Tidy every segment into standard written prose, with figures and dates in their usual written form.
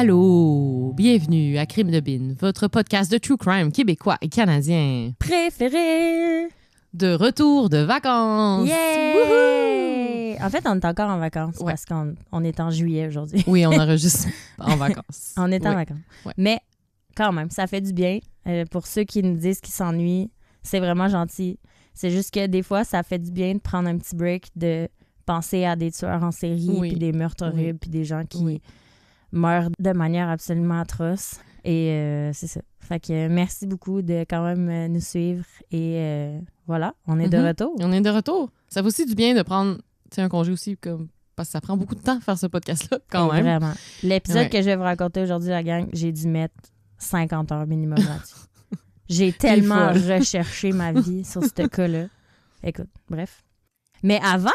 Allô, bienvenue à Crime de Bin, votre podcast de true crime québécois et canadien. Préféré! De retour de vacances! Yeah! Wouhou! En fait, on est encore en vacances parce qu'on est en juillet aujourd'hui. Oui, on enregistre en vacances. On est en Oui. vacances. Ouais. Mais quand même, ça fait du bien. Pour ceux qui nous disent qu'ils s'ennuient, c'est vraiment gentil. C'est juste que des fois, ça fait du bien de prendre un petit break, de penser à des tueurs en série, Oui. puis des meurtres horribles, puis des gens qui Oui. meurent de manière absolument atroce. Et c'est ça. Fait que merci beaucoup de quand même nous suivre. Et voilà, on est de retour. On est de retour. Ça fait aussi du bien de prendre un congé aussi, parce que ça prend beaucoup de temps de faire ce podcast-là, quand même. Vraiment. L'épisode Ouais. que je vais vous raconter aujourd'hui, la gang, j'ai dû mettre 50 heures minimum là-dessus. J'ai tellement recherché ma vie sur ce cas-là. Écoute, bref. Mais avant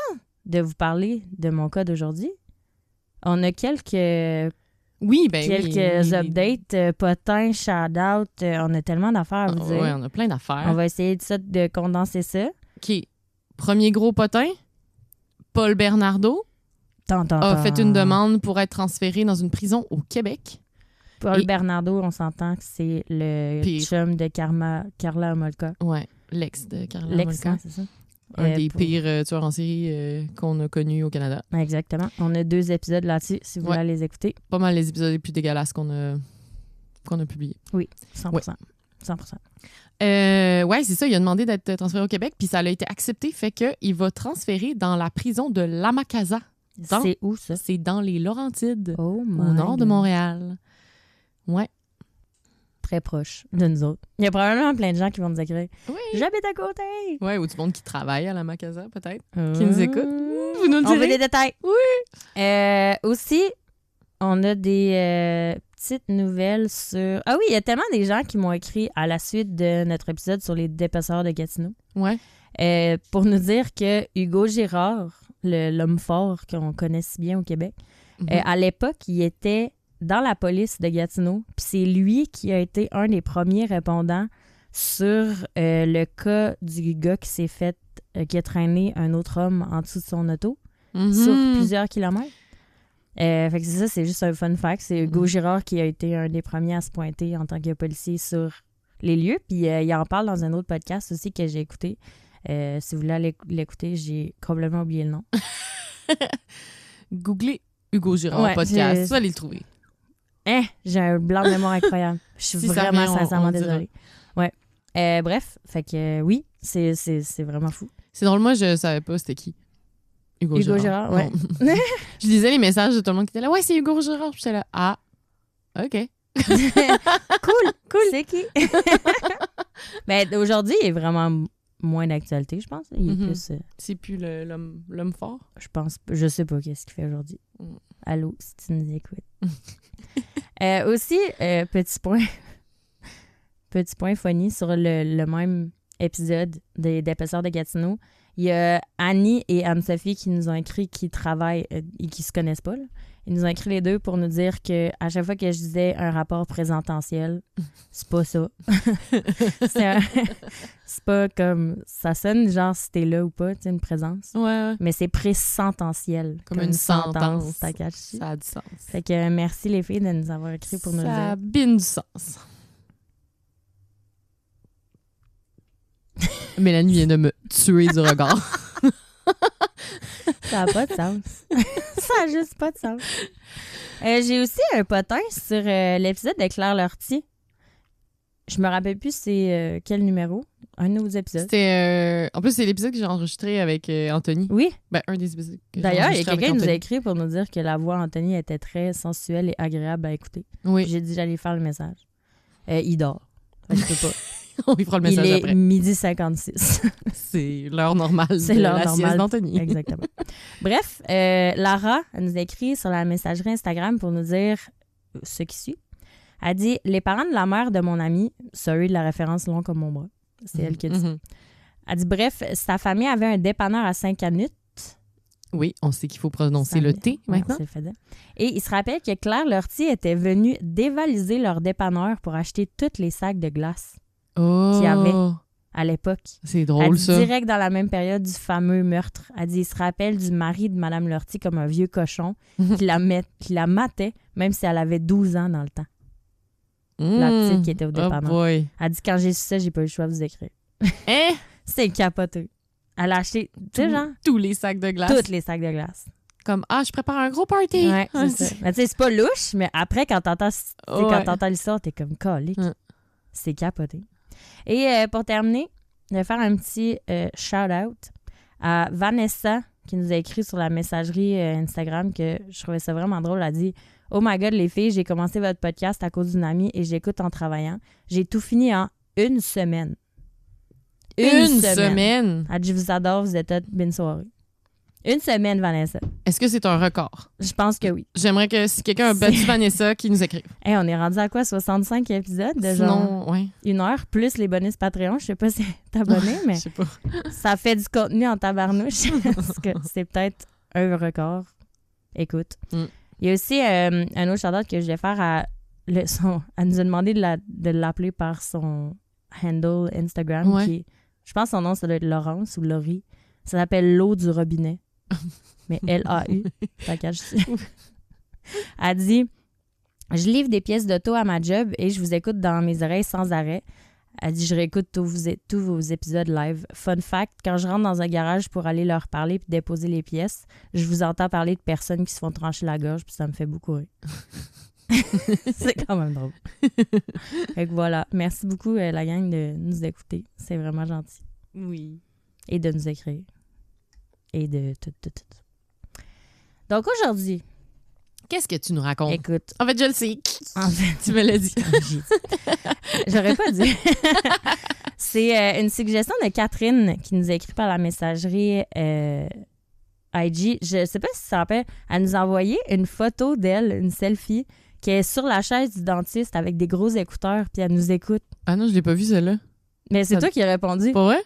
de vous parler de mon cas d'aujourd'hui, on a quelques Oui, updates, potins, shout-out. On a tellement d'affaires à vous dire. Oui, on a plein d'affaires. On va essayer de condenser ça. OK. Premier gros potin, Paul Bernardo a fait une demande pour être transféré dans une prison au Québec. Paul Bernardo, on s'entend que c'est le chum de Karla Homolka. Ouais, l'ex de Karla L'ex, Homolka. c'est ça. Un des pires tueurs en série qu'on a connus au Canada. Exactement. On a 2 épisodes là-dessus, si vous voulez les écouter. Pas mal les épisodes les plus dégueulasses qu'on a publiés. Oui, 100%. Ouais. 100%. Ouais, c'est ça. Il a demandé d'être transféré au Québec, puis ça a été accepté, fait qu'il va transférer dans la prison de Lamakaza. C'est où, ça? C'est dans les Laurentides, Oh au nord de Montréal. Ouais. Très proche de nous autres. Il y a probablement plein de gens qui vont nous écrire « Oui. J'habite à côté! Ouais, ou du monde qui travaille à Lamakaza, peut-être, qui nous écoute. Vous nous le On veut direz. des détails. Oui. Aussi, on a des petites nouvelles sur... Ah oui, il y a tellement des gens qui m'ont écrit à la suite de notre épisode sur les dépeceurs de Gatineau Ouais. pour nous dire que Hugo Girard, l'homme fort qu'on connaît si bien au Québec, à l'époque, il était dans la police de Gatineau. Puis c'est lui qui a été un des premiers répondants sur le cas du gars qui s'est fait, qui a traîné un autre homme en dessous de son auto sur plusieurs kilomètres. Fait que c'est ça, c'est juste un fun fact. C'est Hugo Girard qui a été un des premiers à se pointer en tant que policier sur les lieux. Puis il en parle dans un autre podcast aussi que j'ai écouté. Si vous voulez aller l'écouter, j'ai complètement oublié le nom. Googlez Hugo Girard podcast, vous allez le trouver. J'ai un blanc de mémoire incroyable. Je suis vraiment sincèrement désolée. Ouais. Bref, fait que oui, c'est vraiment fou. C'est drôle, moi, je savais pas c'était qui. Hugo Girard, ouais. Je lisais les messages de tout le monde qui était là. Ouais, c'est Hugo Girard. Puis j'étais là. Ah, OK. Cool. C'est qui? Ben, aujourd'hui, il est vraiment moins d'actualité, je pense. Il est plus... C'est plus l'homme fort? Je sais pas qu'est-ce qu'il fait aujourd'hui. Allô, si tu nous écoutes. Aussi, petit point funny sur le même épisode des Dépeceurs de Gatineau. Il y a Annie et Anne-Sophie qui nous ont écrit qui travaillent et qui se connaissent pas. Là. Ils nous ont écrit les deux pour nous dire que à chaque fois que je disais un rapport présententiel, c'est pas ça. C'est pas comme... Ça sonne genre si t'es là ou pas, tu sais, une présence. Ouais. Mais c'est présententiel. Comme une sentence. Ça a du sens. Fait que merci les filles de nous avoir écrit pour nous le dire. Ça a bien du sens. Mélanie vient de me tuer du regard. Ça n'a pas de sens. Ça n'a juste pas de sens. J'ai aussi un potin sur l'épisode de Claire Lortie. Je me rappelle plus c'est quel numéro. Un de nos épisodes. C'était... en plus, c'est l'épisode que j'ai enregistré avec Anthony. Oui. Ben, un des épisodes que D'ailleurs, il y a quelqu'un qui nous a écrit pour nous dire que la voix d'Anthony était très sensuelle et agréable à écouter. Oui. J'ai dit que j'allais faire le message. Il dort. Fait que je peux pas. On lui fera le message après. Il est 12h56. C'est l'heure normale C'est de l'heure la normale sieste d'Anthony. Exactement. Bref, Lara elle nous a écrit sur la messagerie Instagram pour nous dire ce qui suit. Elle dit « Les parents de la mère de mon ami, sorry de la référence long comme mon bras, c'est elle qui a dit. Elle dit « Bref, sa famille avait un dépanneur à Saint-Canute. » Oui, on sait qu'il faut prononcer le T maintenant. Ouais, et il se rappelle que Claire Lortie était venue dévaliser leur dépanneur pour acheter tous les sacs de glace qu'il y avait. à l'époque. C'est drôle, elle dit, ça. direct dans la même période du fameux meurtre. Elle dit, il se rappelle du mari de Mme Lortie comme un vieux cochon qui la matait, même si elle avait 12 ans dans le temps. La petite qui était au dépanneur. Oh boy. Elle dit, quand j'ai su ça, j'ai pas eu le choix de vous écrire. Hein? C'est capoté. Elle a acheté, tu sais, genre, tous les sacs de glace. tous les sacs de glace. Comme, je prépare un gros party. Ouais, c'est ça. Mais tu sais, c'est pas louche, mais après, quand t'entends l'histoire, t'es comme colique. C'est capoté. Et pour terminer, je vais faire un petit shout-out à Vanessa, qui nous a écrit sur la messagerie Instagram, que je trouvais ça vraiment drôle. Elle a dit « Oh my God, les filles, j'ai commencé votre podcast à cause d'une amie et j'écoute en travaillant. J'ai tout fini en une semaine. » Une semaine? Elle dit « Je vous adore, vous êtes toutes bien soirée. » Une semaine, Vanessa. Est-ce que c'est un record? Je pense que oui. J'aimerais que si quelqu'un a battu Vanessa, qu'il nous écrive. Hey, on est rendu à quoi? 65 épisodes de genre une heure, plus les bonus Patreon. Je sais pas si t'es abonné, mais je sais pas. Ça fait du contenu en tabarnouche. Parce que c'est peut-être un record. Écoute. Il y a aussi un autre shout-out que je vais faire elle nous a demandé de l'appeler par son handle Instagram. Ouais. Je pense que son nom, ça doit être Laurence ou Laurie. Ça s'appelle L'eau du robinet. Mais L-A-U. Elle dit « Je livre des pièces d'auto à ma job et je vous écoute dans mes oreilles sans arrêt. » Elle dit « Je réécoute tous vos épisodes live. Fun fact, quand je rentre dans un garage pour aller leur parler puis déposer les pièces, je vous entends parler de personnes qui se font trancher la gorge puis ça me fait beaucoup rire. » C'est quand même drôle. Fait que voilà. Merci beaucoup, la gang, de nous écouter. C'est vraiment gentil. Oui. Et de nous écrire. Et de tout. Donc aujourd'hui... Qu'est-ce que tu nous racontes? Écoute... En fait, je le sais. En fait, tu me l'as dit. J'aurais pas dit. C'est une suggestion de Catherine qui nous a écrit par la messagerie IG. Je sais pas si tu te rappelles. Elle nous a envoyé une photo d'elle, une selfie, qui est sur la chaise du dentiste avec des gros écouteurs, puis elle nous écoute. Ah non, je l'ai pas vu, celle-là. Mais c'est toi qui as répondu. Pas vrai?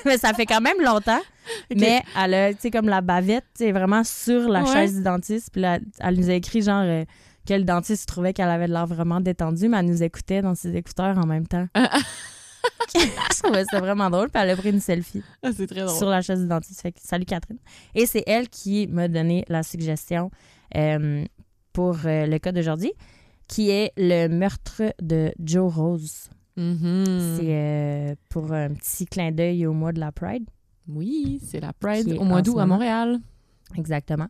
Mais ça fait quand même longtemps. Okay. Mais elle a, tu sais, comme la bavette, tu sais, vraiment sur la chaise du dentiste. Puis là, elle nous a écrit genre que le dentiste trouvait qu'elle avait de l'air vraiment détendue, mais elle nous écoutait dans ses écouteurs en même temps. Je trouvais ça vraiment drôle. Puis elle a pris une selfie. C'est très drôle. Sur la chaise du dentiste. Fait que, salut Catherine. Et c'est elle qui m'a donné la suggestion pour le cas d'aujourd'hui, qui est le meurtre de Joe Rose. Mm-hmm. C'est pour un petit clin d'œil au mois de la Pride. Oui, c'est la Pride au mois d'août à Montréal. Exactement.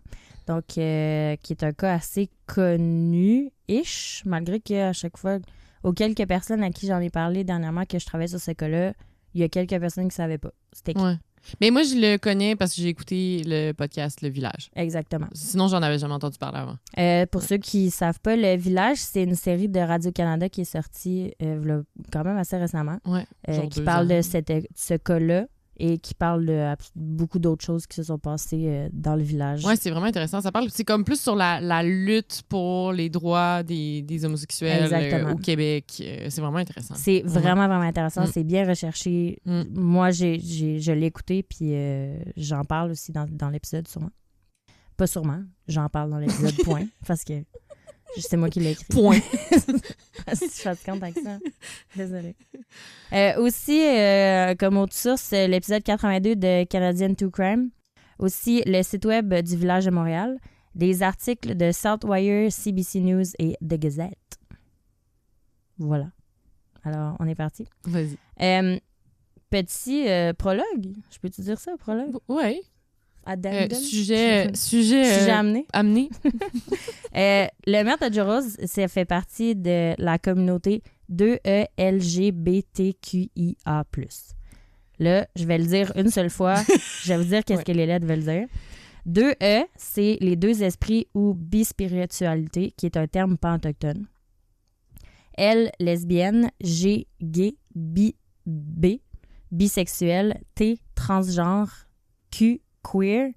Donc, qui est un cas assez connu-ish, malgré qu'à chaque fois, aux quelques personnes à qui j'en ai parlé dernièrement que je travaille sur ce cas-là, il y a quelques personnes qui ne savaient pas. C'était qui? Ouais. Mais moi, je le connais parce que j'ai écouté le podcast Le Village. Exactement. Sinon, j'en avais jamais entendu parler avant. Pour ceux qui ne savent pas, Le Village, c'est une série de Radio-Canada qui est sortie quand même assez récemment. Ouais, qui parle de ce cas-là et qui parle de beaucoup d'autres choses qui se sont passées dans le village. Ouais, c'est vraiment intéressant. Ça parle, c'est comme plus sur la lutte pour les droits des homosexuels au Québec. C'est vraiment intéressant. C'est vraiment intéressant. C'est bien recherché. Moi, je l'ai écouté, puis j'en parle aussi dans l'épisode, sûrement. Pas sûrement. J'en parle dans l'épisode, point. Parce que c'est moi qui l'ai écrit. Point. Je suis fatiguante avec ça. Désolée. Aussi, comme autre source, l'épisode 82 de Canadian True Crime. Aussi, le site web du Village de Montréal. Des articles de Southwire, CBC News et The Gazette. Voilà. Alors, on est parti. Vas-y. Petit prologue. Je peux te dire ça, prologue? Oui. Sujet amené. Le meurtre de Joe Rose, ça fait partie de la communauté 2E-LGBTQIA+. Là, je vais le dire une seule fois. Je vais vous dire qu'est-ce que les lettres veulent dire. 2E, c'est les deux esprits ou bispiritualité, qui est un terme pas autochtone. L, lesbienne. G, gay. B, bisexuel. T, transgenre. Q, queer.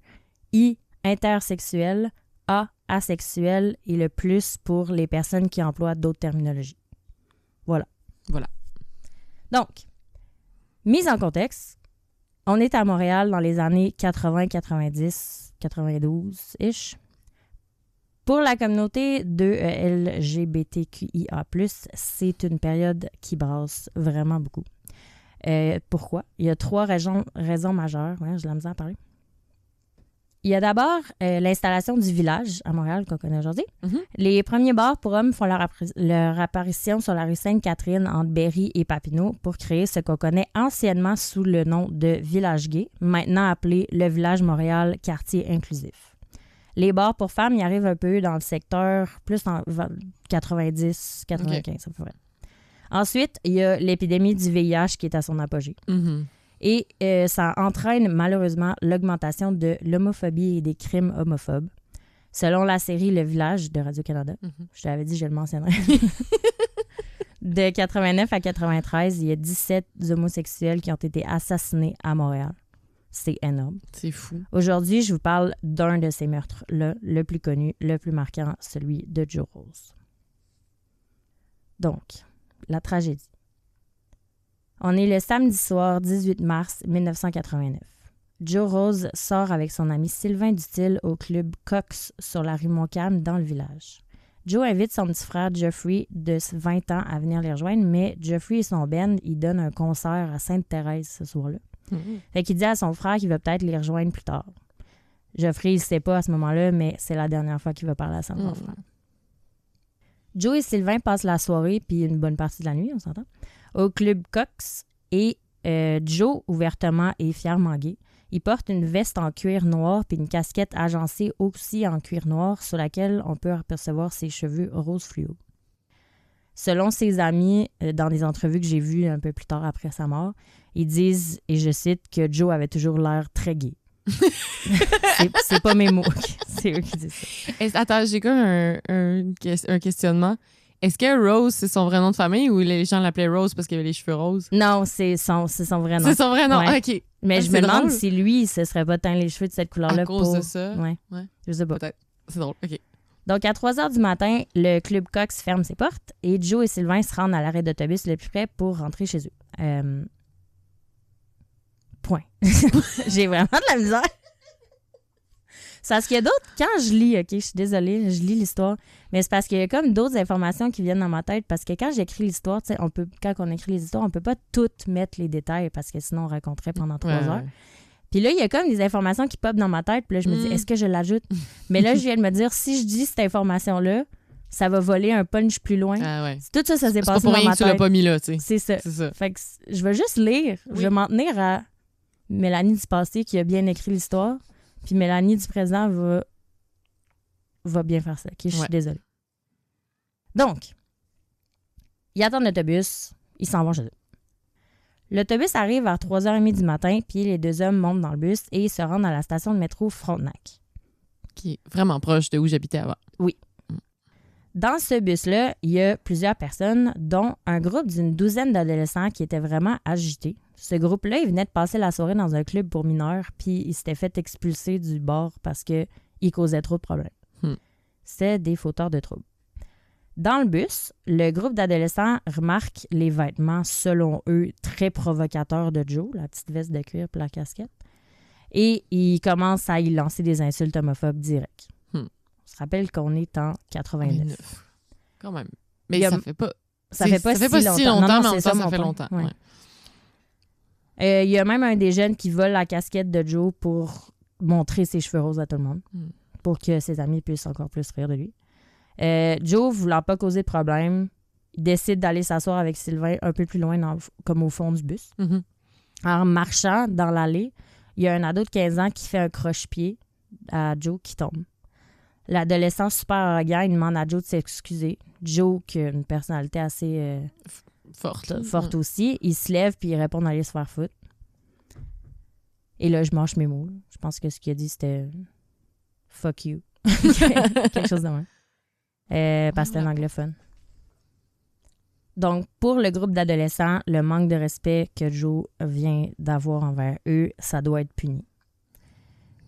I, intersexuel. A, asexuel. Et le plus pour les personnes qui emploient d'autres terminologies. Voilà. Donc, mise en contexte, on est à Montréal dans les années 80, 90, 92-ish. Pour la communauté de LGBTQIA+, c'est une période qui brasse vraiment beaucoup. Pourquoi? Il y a 3 raisons majeures. Ouais, j'ai de la misère à parler. Il y a d'abord l'installation du village à Montréal qu'on connaît aujourd'hui. Mm-hmm. Les premiers bars pour hommes font leur apparition sur la rue Sainte-Catherine entre Berry et Papineau pour créer ce qu'on connaît anciennement sous le nom de Village Gay, maintenant appelé le Village Montréal Quartier Inclusif. Les bars pour femmes y arrivent un peu dans le secteur plus en 90, 95 à peu près. Ensuite, il y a l'épidémie du VIH qui est à son apogée. Mm-hmm. Et ça entraîne malheureusement l'augmentation de l'homophobie et des crimes homophobes. Selon la série Le Village de Radio-Canada, je t'avais dit, je le mentionnerai, de 89 à 93, il y a 17 homosexuels qui ont été assassinés à Montréal. C'est énorme. C'est fou. Aujourd'hui, je vous parle d'un de ces meurtres-là, le plus connu, le plus marquant, celui de Joe Rose. Donc, la tragédie. On est le samedi soir 18 mars 1989. Joe Rose sort avec son ami Sylvain Dutil au club Cox sur la rue Montcalm dans le village. Joe invite son petit frère Jeffrey de 20 ans à venir les rejoindre, mais Jeffrey et son band, ils donnent un concert à Sainte-Thérèse ce soir-là. Fait qu'il dit à son frère qu'il va peut-être les rejoindre plus tard. Jeffrey, il ne sait pas à ce moment-là, mais c'est la dernière fois qu'il va parler à son grand frère. Joe et Sylvain passent la soirée, puis une bonne partie de la nuit, on s'entend, au club Cox, et Joe, ouvertement et fièrement gay, il porte une veste en cuir noir puis une casquette agencée aussi en cuir noir sur laquelle on peut apercevoir ses cheveux rose fluo. Selon ses amis, dans des entrevues que j'ai vues un peu plus tard après sa mort, ils disent, et je cite, que Joe avait toujours l'air très gay. c'est pas mes mots, c'est eux qui disent ça. Attends, j'ai comme un questionnement. Est-ce que Rose, c'est son vrai nom de famille ou les gens l'appelaient Rose parce qu'il avait les cheveux roses? Non, c'est son vrai nom. C'est son vrai nom, ouais. OK. Mais je me demande si lui, il se serait pas teint les cheveux de cette couleur-là. À cause de ça? Ouais. Je sais pas. Peut-être. C'est drôle, OK. Donc, à 3 heures du matin, le club Cox ferme ses portes et Joe et Sylvain se rendent à l'arrêt d'autobus le plus près pour rentrer chez eux. Point. J'ai vraiment de la misère. C'est parce qu'il y a d'autres... Quand je lis, OK, je suis désolée, je lis l'histoire, mais c'est parce qu'il y a comme d'autres informations qui viennent dans ma tête, parce que quand j'écris l'histoire, tu sais, quand on écrit les histoires, on peut pas toutes mettre les détails, parce que sinon, on raconterait pendant 3 heures. Puis là, il y a comme des informations qui popent dans ma tête, puis là, je me dis, est-ce que je l'ajoute? Mais là, je viens de me dire, si je dis cette information-là, ça va voler un punch plus loin. Ah ouais. Tout ça s'est passé dans ma tête. C'est pas pour rien que tu l'as pas mis là, tu sais. C'est ça. Fait que je vais juste lire. Oui. Je vais m'en tenir à Mélanie du passé qui a bien écrit l'histoire. Puis Mélanie du présent va bien faire ça. OK, je suis désolée. Donc, ils attendent l'autobus. Ils s'en vont chez eux. L'autobus arrive vers 3h30 du matin, puis les 2 hommes montent dans le bus et ils se rendent à la station de métro Frontenac. Qui est vraiment proche de où j'habitais avant. Oui. Dans ce bus-là, il y a plusieurs personnes, dont un groupe d'une 12aine d'adolescents qui étaient vraiment agités. Ce groupe-là, il venait de passer la soirée dans un club pour mineurs, puis il s'était fait expulser du bar parce qu'il causait trop de problèmes. C'était des fauteurs de troubles. Dans le bus, le groupe d'adolescents remarque les vêtements, selon eux, très provocateurs de Joe, la petite veste de cuir et la casquette, et ils commencent à y lancer des insultes homophobes directes. On se rappelle qu'on est en 89. Quand même. Mais ça fait pas... Ça fait pas si longtemps, non, mais en même temps, ça fait longtemps. Ouais. Il y a même un des jeunes qui vole la casquette de Joe pour montrer ses cheveux roses à tout le monde, pour que ses amis puissent encore plus rire de lui. Joe, voulant pas causer de problème, il décide d'aller s'asseoir avec Sylvain un peu plus loin, comme au fond du bus. En marchant dans l'allée, il y a un ado de 15 ans qui fait un croche-pied à Joe qui tombe. L'adolescent super arrogant, il demande à Joe de s'excuser. Joe, qui a une personnalité assez forte aussi, il se lève puis il répond d'aller se faire foutre. Et là, je mâche mes mots. Je pense que ce qu'il a dit, c'était « fuck you ». Quelque chose de même. Parce que c'était un anglophone. Donc, pour le groupe d'adolescents, le manque de respect que Joe vient d'avoir envers eux, ça doit être puni.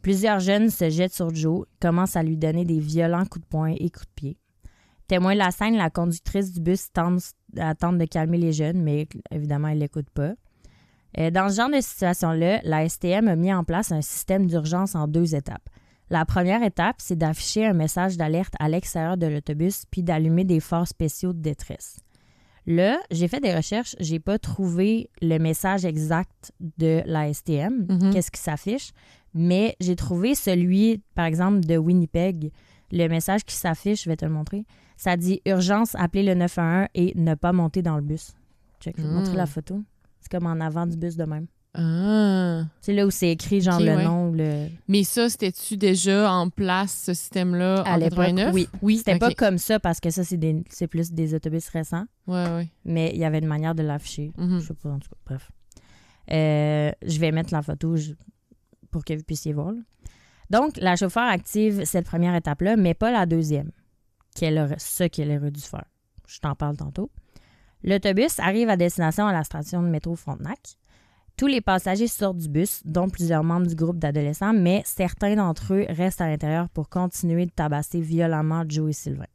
Plusieurs jeunes se jettent sur Joe, commencent à lui donner des violents coups de poing et coups de pied. Témoin de la scène, la conductrice du bus tente de calmer les jeunes, mais évidemment, elle ne l'écoute pas. Dans ce genre de situation-là, la STM a mis en place un système d'urgence en 2 étapes. La première étape, c'est d'afficher un message d'alerte à l'extérieur de l'autobus puis d'allumer des phares spéciaux de détresse. Là, j'ai fait des recherches, j'ai pas trouvé le message exact de la STM, qu'est-ce qui s'affiche, mais j'ai trouvé celui, par exemple, de Winnipeg. Le message qui s'affiche, je vais te le montrer, ça dit « Urgence, appelez le 911 et ne pas monter dans le bus ». Check, je vais te montrer la photo. C'est comme en avant du bus de même. Ah. C'est là où c'est écrit, genre le nom. Le... Mais ça, c'était-tu déjà en place, ce système-là, en 89? Oui. C'était pas comme ça parce que ça, c'est plus des autobus récents. Ouais. Mais il y avait une manière de l'afficher. Je sais pas, en tout cas, bref. Je vais mettre la photo pour que vous puissiez voir. Là. Donc, la chauffeur active cette première étape-là, mais pas la deuxième, qu'elle aurait dû faire. Je t'en parle tantôt. L'autobus arrive à destination à la station de métro Frontenac. Tous les passagers sortent du bus, dont plusieurs membres du groupe d'adolescents, mais certains d'entre eux restent à l'intérieur pour continuer de tabasser violemment Joe et Sylvain.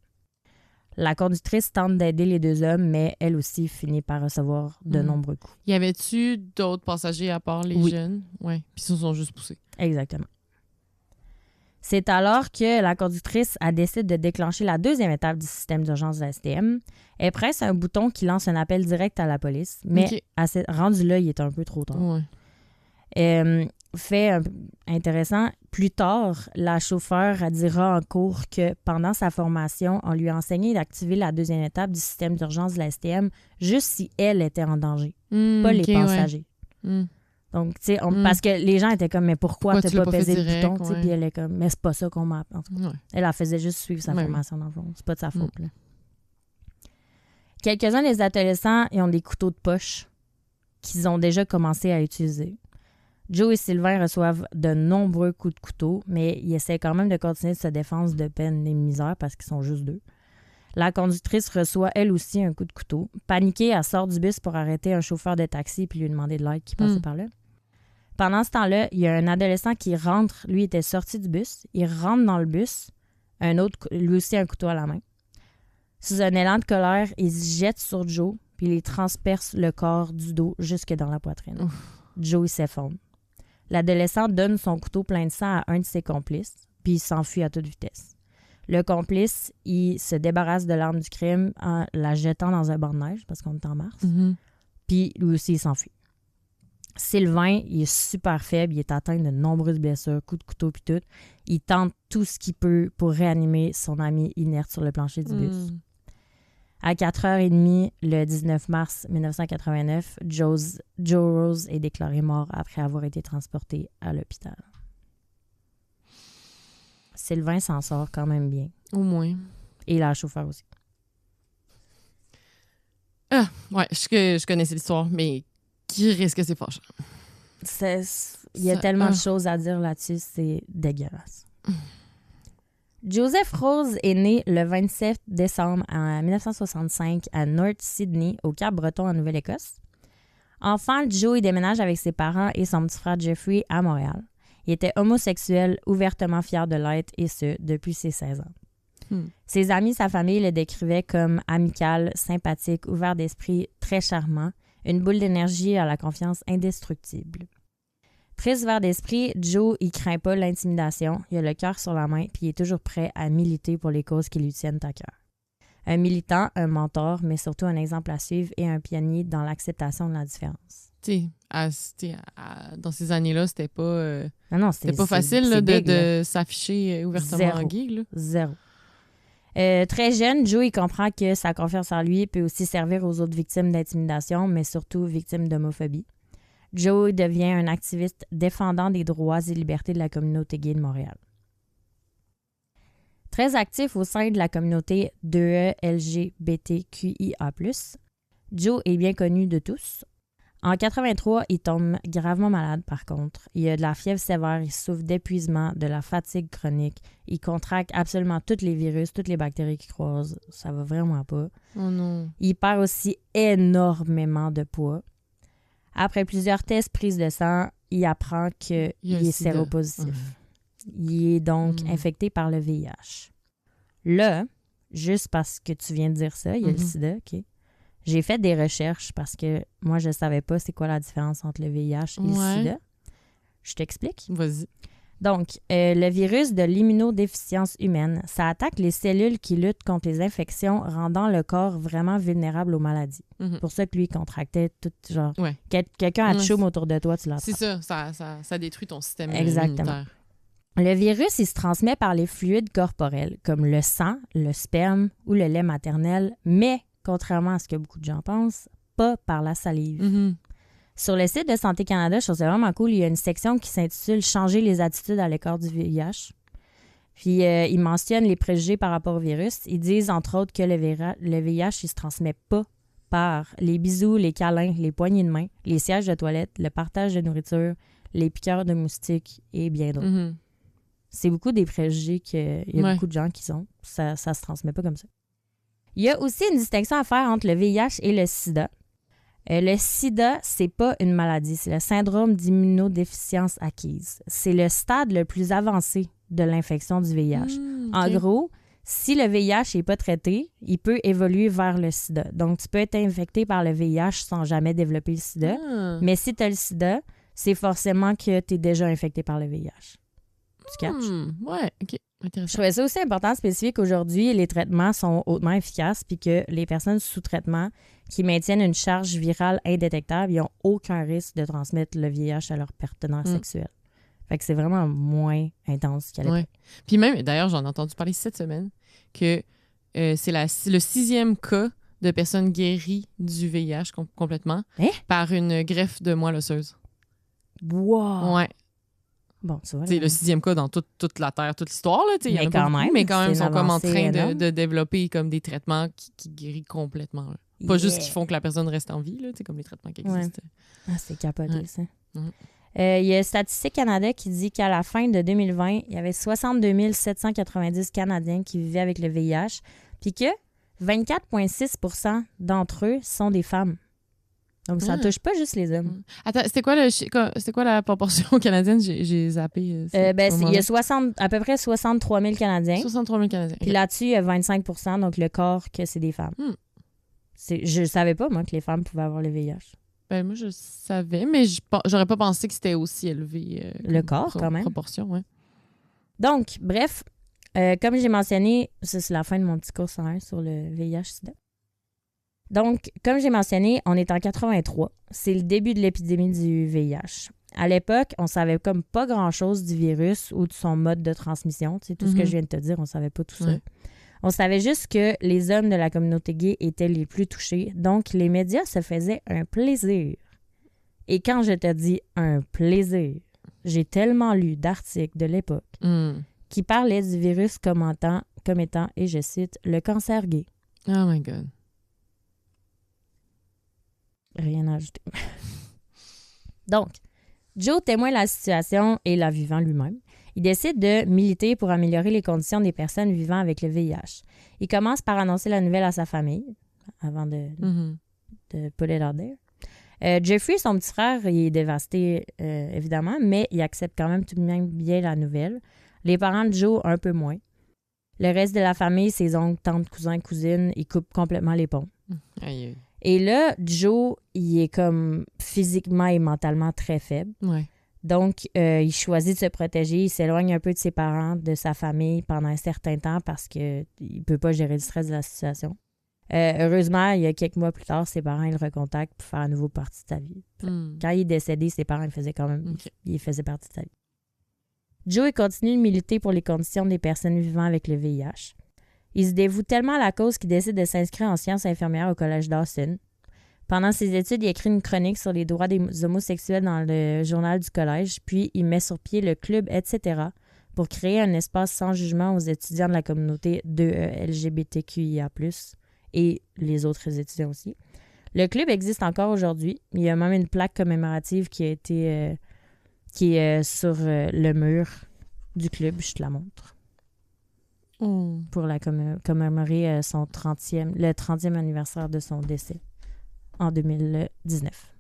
La conductrice tente d'aider les deux hommes, mais elle aussi finit par recevoir de nombreux coups. Y avait-tu d'autres passagers à part les jeunes? Oui. Puis ils se sont juste poussés. Exactement. C'est alors que la conductrice décide de déclencher la deuxième étape du système d'urgence de la STM. Elle presse un bouton qui lance un appel direct à la police, mais rendu là, il est un peu trop tard. Ouais. Fait intéressant, plus tard, la chauffeur dira en cours que pendant sa formation, on lui a enseigné d'activer la deuxième étape du système d'urgence de la STM juste si elle était en danger, pas les passagers. Ouais. Donc, tu sais, parce que les gens étaient comme, mais pourquoi t'as pas pesé le bouton? Puis elle est comme, mais c'est pas ça qu'on m'a appris. Elle faisait juste suivre sa formation dans le fond. C'est pas de sa faute. Là. Quelques-uns des adolescents ils ont des couteaux de poche qu'ils ont déjà commencé à utiliser. Joe et Sylvain reçoivent de nombreux coups de couteau, mais ils essaient quand même de continuer de se défendre de peine et misère parce qu'ils sont juste deux. La conductrice reçoit elle aussi un coup de couteau. Paniquée, elle sort du bus pour arrêter un chauffeur de taxi puis lui demander de l'aide qui passait par là. Pendant ce temps-là, il y a un adolescent qui rentre. Lui était sorti du bus. Il rentre dans le bus. Un autre, lui aussi, un couteau à la main. Sous un élan de colère, il se jette sur Joe puis il transperce le corps du dos jusque dans la poitrine. Ouf. Joe, il s'effondre. L'adolescent donne son couteau plein de sang à un de ses complices puis il s'enfuit à toute vitesse. Le complice, il se débarrasse de l'arme du crime en la jetant dans un banc de neige parce qu'on est en mars. Puis lui aussi, il s'enfuit. Sylvain, il est super faible, il est atteint de nombreuses blessures, coups de couteau puis tout. Il tente tout ce qu'il peut pour réanimer son ami inerte sur le plancher du bus. À 4h30, le 19 mars 1989, Joe Rose est déclaré mort après avoir été transporté à l'hôpital. Sylvain s'en sort quand même bien. Au moins. Et la chauffeur aussi. Ah, ouais, je connaissais l'histoire, mais qui risque c'est fâchant. Il y a tellement de choses à dire là-dessus, c'est dégueulasse. Joseph Rose est né le 27 décembre 1965 à North Sydney, au Cap-Breton, en Nouvelle-Écosse. Enfant, Joe déménage avec ses parents et son petit frère Jeffrey à Montréal. Il était homosexuel, ouvertement fier de l'être, et ce, depuis ses 16 ans. Ses amis, sa famille le décrivaient comme amical, sympathique, ouvert d'esprit, très charmant, une boule d'énergie à la confiance indestructible. Très ouvert d'esprit, Joe, il craint pas l'intimidation, il a le cœur sur la main, puis il est toujours prêt à militer pour les causes qui lui tiennent à cœur. Un militant, un mentor, mais surtout un exemple à suivre et un pionnier dans l'acceptation de la différence. Dans ces années-là, c'était pas, c'était pas facile là, de s'afficher ouvertement gay. Là. Zéro. Très jeune, Joe il comprend que sa confiance en lui peut aussi servir aux autres victimes d'intimidation, mais surtout victimes d'homophobie. Joe devient un activiste défendant des droits et libertés de la communauté gay de Montréal. Très actif au sein de la communauté LGBTQIA+, Joe est bien connu de tous. En 83, il tombe gravement malade par contre. Il a de la fièvre sévère, il souffre d'épuisement, de la fatigue chronique. Il contracte absolument tous les virus, toutes les bactéries qu'il croise. Ça va vraiment pas. Oh non. Il perd aussi énormément de poids. Après plusieurs tests, prises de sang, il apprend qu'il est séropositif. Il est donc infecté par le VIH. Là, juste parce que tu viens de dire ça, il y a le sida, OK? J'ai fait des recherches parce que moi, je ne savais pas c'est quoi la différence entre le VIH et le sida. Je t'explique. Vas-y. Donc, le virus de l'immunodéficience humaine, ça attaque les cellules qui luttent contre les infections, rendant le corps vraiment vulnérable aux maladies. Mhm. Pour ça que lui, il contractait tout genre... Ouais. Quelqu'un a de Ouais, chaume autour de toi, tu l'attrapes. C'est ça détruit ton système Exactement. immunitaire. Le virus, il se transmet par les fluides corporels, comme le sang, le sperme ou le lait maternel, mais, contrairement à ce que beaucoup de gens pensent, pas par la salive. Mhm. Sur le site de Santé Canada, je trouve ça vraiment cool, il y a une section qui s'intitule « Changer les attitudes à l'écart du VIH ». Puis, ils mentionnent les préjugés par rapport au virus. Ils disent, entre autres, que le VIH, il se transmet pas par les bisous, les câlins, les poignées de main, les sièges de toilette, le partage de nourriture, les piqûres de moustiques et bien d'autres. Mhm. C'est beaucoup des préjugés qu'il y a beaucoup de gens qui ont. Ça se transmet pas comme ça. Il y a aussi une distinction à faire entre le VIH et le sida. Le sida, c'est pas une maladie, c'est le syndrome d'immunodéficience acquise. C'est le stade le plus avancé de l'infection du VIH. Okay. En gros, si le VIH n'est pas traité, il peut évoluer vers le sida. Donc, tu peux être infecté par le VIH sans jamais développer le sida. Mais si tu as le sida, c'est forcément que tu es déjà infecté par le VIH. Tu catches? Ouais, OK. Intéressant. Je trouvais ça aussi important de spécifier qu'aujourd'hui, les traitements sont hautement efficaces puis que les personnes sous traitement qui maintiennent une charge virale indétectable, ils n'ont aucun risque de transmettre le VIH à leur partenaire sexuel. Fait que c'est vraiment moins intense qu'à l'époque. Ouais. Puis même, d'ailleurs, j'en ai entendu parler cette semaine, que c'est le 6e cas de personnes guéries du VIH complètement par une greffe de moelle osseuse. Wow! Ouais. Bon, tu vois. C'est le 6e cas dans toute la Terre, toute l'histoire. Là, il y en a quand pas même, beaucoup, mais quand même, ils c'est sont comme en train énorme. de développer comme des traitements qui guérissent complètement. Là. Pas juste qui font que la personne reste en vie, là, comme les traitements qui existent. Ah, c'est capoté, ça. Ouais. Il y a Statistique Canada qui dit qu'à la fin de 2020, il y avait 62 790 Canadiens qui vivaient avec le VIH, puis que 24,6 % d'entre eux sont des femmes. Donc, ça touche pas juste les hommes. Attends, c'était quoi la proportion canadienne? J'ai zappé. Il y a à peu près 63 000 Canadiens. 63 000 Canadiens. Puis là-dessus, il y a 25 % donc le corps que c'est des femmes. Je savais pas, moi, que les femmes pouvaient avoir le VIH. Ben, moi, je savais, mais j'aurais pas pensé que c'était aussi élevé. Le corps, quand même. Proportion, ouais. Donc, bref, comme j'ai mentionné, ça, c'est la fin de mon petit cours 101 sur le VIH-Sida. Donc, comme j'ai mentionné, on est en 83. C'est le début de l'épidémie du VIH. À l'époque, on savait comme pas grand-chose du virus ou de son mode de transmission. Tu sais, tout ce que je viens de te dire, on savait pas tout ça. On savait juste que les hommes de la communauté gay étaient les plus touchés. Donc, les médias se faisaient un plaisir. Et quand je te dis un plaisir, j'ai tellement lu d'articles de l'époque qui parlaient du virus comme étant, et je cite, le cancer gay. Oh my God. Rien à ajouter. Donc, Joe témoigne la situation et la vivant lui-même. Il décide de militer pour améliorer les conditions des personnes vivant avec le VIH. Il commence par annoncer la nouvelle à sa famille, avant de put it out there. Jeffrey, son petit frère, il est dévasté, évidemment, mais il accepte quand même tout de même bien la nouvelle. Les parents de Joe, un peu moins. Le reste de la famille, ses oncles, tantes, cousins, cousines, ils coupent complètement les ponts. Aïe, aïe. Et là, Joe, il est comme physiquement et mentalement très faible. Ouais. Donc, il choisit de se protéger. Il s'éloigne un peu de ses parents, de sa famille pendant un certain temps parce qu'il ne peut pas gérer le stress de la situation. Heureusement, il y a quelques mois plus tard, ses parents ils le recontactent pour faire à nouveau partie de sa vie. Quand il est décédé, ses parents ils faisaient partie de sa vie. Joe il continue de militer pour les conditions des personnes vivant avec le VIH. Il se dévoue tellement à la cause qu'il décide de s'inscrire en sciences infirmières au collège Dawson. Pendant ses études, il écrit une chronique sur les droits des homosexuels dans le journal du collège, puis il met sur pied le club, etc., pour créer un espace sans jugement aux étudiants de la communauté LGBTQIA+, et les autres étudiants aussi. Le club existe encore aujourd'hui. Il y a même une plaque commémorative qui est sur le mur du club. Je te la montre. Pour la commémorer le 30e anniversaire de son décès en 2019.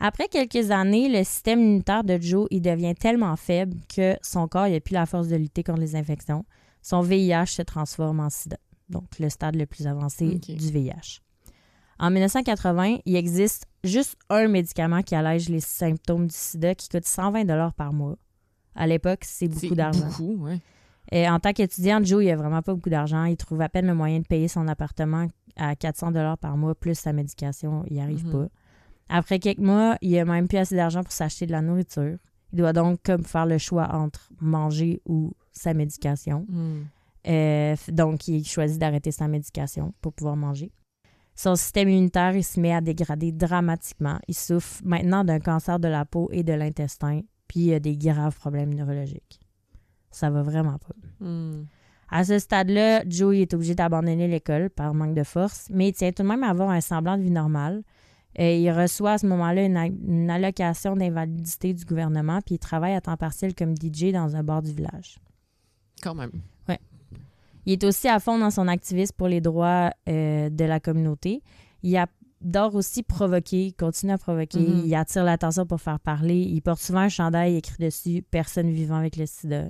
Après quelques années, le système immunitaire de Joe il devient tellement faible que son corps n'a plus la force de lutter contre les infections. Son VIH se transforme en sida, donc le stade le plus avancé du VIH. En 1980, il existe juste un médicament qui allège les symptômes du sida qui coûte 120 $ par mois À l'époque, c'est beaucoup d'argent. Beaucoup, ouais. Et en tant qu'étudiante, Joe, il a vraiment pas beaucoup d'argent. Il trouve à peine le moyen de payer son appartement à 400 $ par mois, plus sa médication. Il n'y arrive pas. Après quelques mois, il a même plus assez d'argent pour s'acheter de la nourriture. Il doit donc comme faire le choix entre manger ou sa médication. Donc, il choisit d'arrêter sa médication pour pouvoir manger. Son système immunitaire, il se met à dégrader dramatiquement. Il souffre maintenant d'un cancer de la peau et de l'intestin, puis il a des graves problèmes neurologiques. Ça va vraiment pas. À ce stade-là, Joe est obligé d'abandonner l'école par manque de force, mais il tient tout de même à avoir un semblant de vie normale. Il reçoit à ce moment-là une allocation d'invalidité du gouvernement, puis il travaille à temps partiel comme DJ dans un bar du village. Quand même. Ouais. Il est aussi à fond dans son activisme pour les droits de la communauté. Il adore aussi provoquer, il continue à provoquer, il attire l'attention pour faire parler. Il porte souvent un chandail écrit dessus « Personne vivant avec le sida ».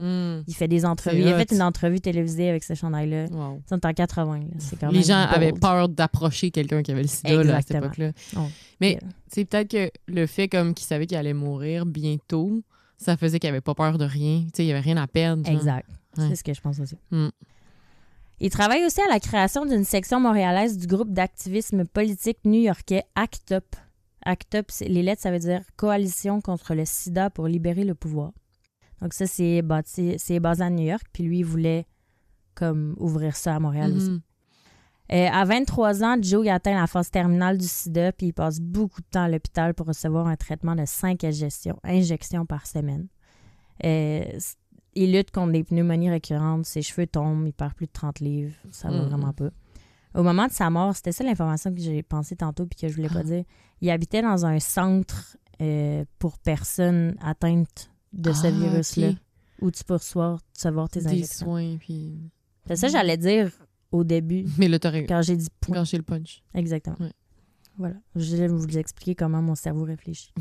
Il fait des entrevues. Il a fait une entrevue télévisée avec ce chandail-là. Wow. C'est en 80. Là. C'est quand les gens avaient peur d'approcher quelqu'un qui avait le sida là, à cette époque-là. Mais c'est peut-être que le fait comme qu'il savait qu'il allait mourir bientôt, ça faisait qu'il avait pas peur de rien. Il n'y avait rien à perdre. Genre. Exact. C'est ce que je pense aussi. Il travaille aussi à la création d'une section montréalaise du groupe d'activisme politique new-yorkais ACT UP. ACT UP, les lettres, ça veut dire « Coalition contre le sida pour libérer le pouvoir ». Donc ça, c'est basé à New York, puis lui, il voulait comme ouvrir ça à Montréal aussi. À 23 ans, Joe il atteint la phase terminale du sida, puis il passe beaucoup de temps à l'hôpital pour recevoir un traitement de 5 injections par semaine. Il lutte contre des pneumonies récurrentes, ses cheveux tombent, il perd plus de 30 livres, ça va vraiment pas. Au moment de sa mort, c'était ça l'information que j'ai pensé tantôt puis que je voulais pas dire. Il habitait dans un centre pour personnes atteintes de ce virus-là, où tu peux recevoir tes injections. Des soins, puis... C'est ça que j'allais dire au début. Mais là, t'aurais... Quand j'ai dit point. Quand j'ai le punch. Exactement. Ouais. Voilà. Je vais vous expliquer comment mon cerveau réfléchit.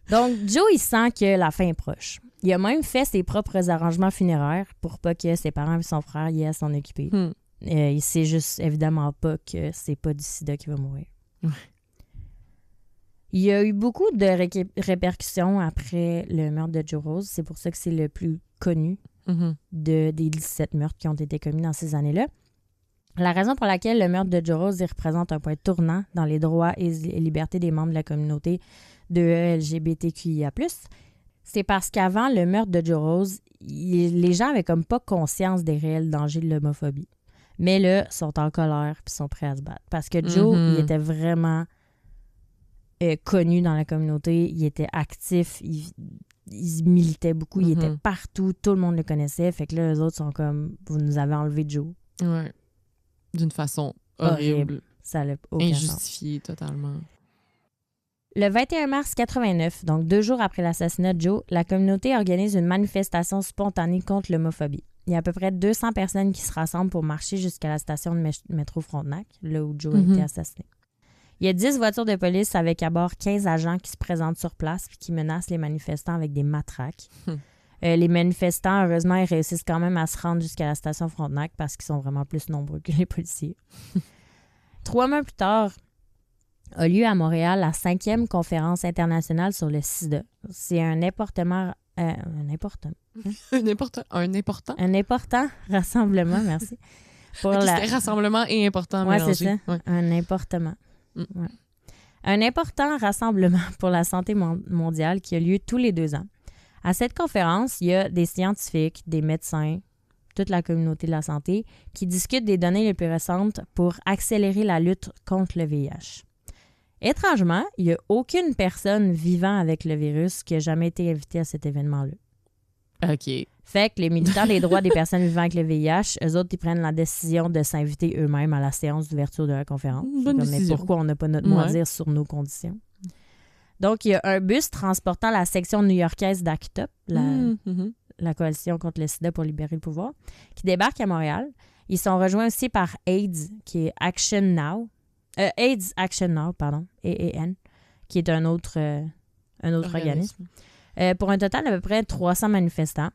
Donc, Joe, il sent que la fin est proche. Il a même fait ses propres arrangements funéraires pour pas que ses parents et son frère y aient à s'en occuper. Il sait juste évidemment pas que c'est pas du sida qui va mourir. Il y a eu beaucoup de répercussions après le meurtre de Joe Rose. C'est pour ça que c'est le plus connu des 17 meurtres qui ont été commis dans ces années-là. La raison pour laquelle le meurtre de Joe Rose représente un point tournant dans les droits et libertés des membres de la communauté de LGBTQIA+, c'est parce qu'avant le meurtre de Joe Rose, les gens avaient comme pas conscience des réels dangers de l'homophobie. Mais là, ils sont en colère puis sont prêts à se battre. Parce que Joe, il était vraiment connu dans la communauté, il était actif, il militait beaucoup, il était partout, tout le monde le connaissait. Fait que là, eux autres sont comme, vous nous avez enlevé Joe. Ouais. D'une façon horrible. Ça n'a aucun injustifié sens. Totalement. Le 21 mars 89, donc 2 jours après l'assassinat de Joe, la communauté organise une manifestation spontanée contre l'homophobie. Il y a à peu près 200 personnes qui se rassemblent pour marcher jusqu'à la station de métro Frontenac, là où Joe a été assassiné. Il y a 10 voitures de police avec à bord 15 agents qui se présentent sur place et qui menacent les manifestants avec des matraques. Les manifestants, heureusement, ils réussissent quand même à se rendre jusqu'à la station Frontenac parce qu'ils sont vraiment plus nombreux que les policiers. 3 mois plus tard, a lieu à Montréal la 5e conférence internationale sur le sida. C'est un important rassemblement, merci. Pour c'était rassemblement et important mélangé. C'est ça. Ouais. Un important. Ouais. Un important rassemblement pour la santé mondiale qui a lieu tous les 2 ans. À cette conférence, il y a des scientifiques, des médecins, toute la communauté de la santé qui discutent des données les plus récentes pour accélérer la lutte contre le VIH. Étrangement, il n'y a aucune personne vivant avec le virus qui a jamais été invitée à cet événement-là. OK. Fait que les militants des droits des personnes vivant avec le VIH, eux autres, ils prennent la décision de s'inviter eux-mêmes à la séance d'ouverture de la conférence. Mais pourquoi on n'a pas notre mot à dire sur nos conditions? Donc, il y a un bus transportant la section new-yorkaise d'ACT UP, la coalition contre le sida pour libérer le pouvoir, qui débarque à Montréal. Ils sont rejoints aussi par AIDS, qui est Action Now. AIDS Action Now, pardon, AAN, qui est un autre organisme. Pour un total d'à peu près 300 manifestants.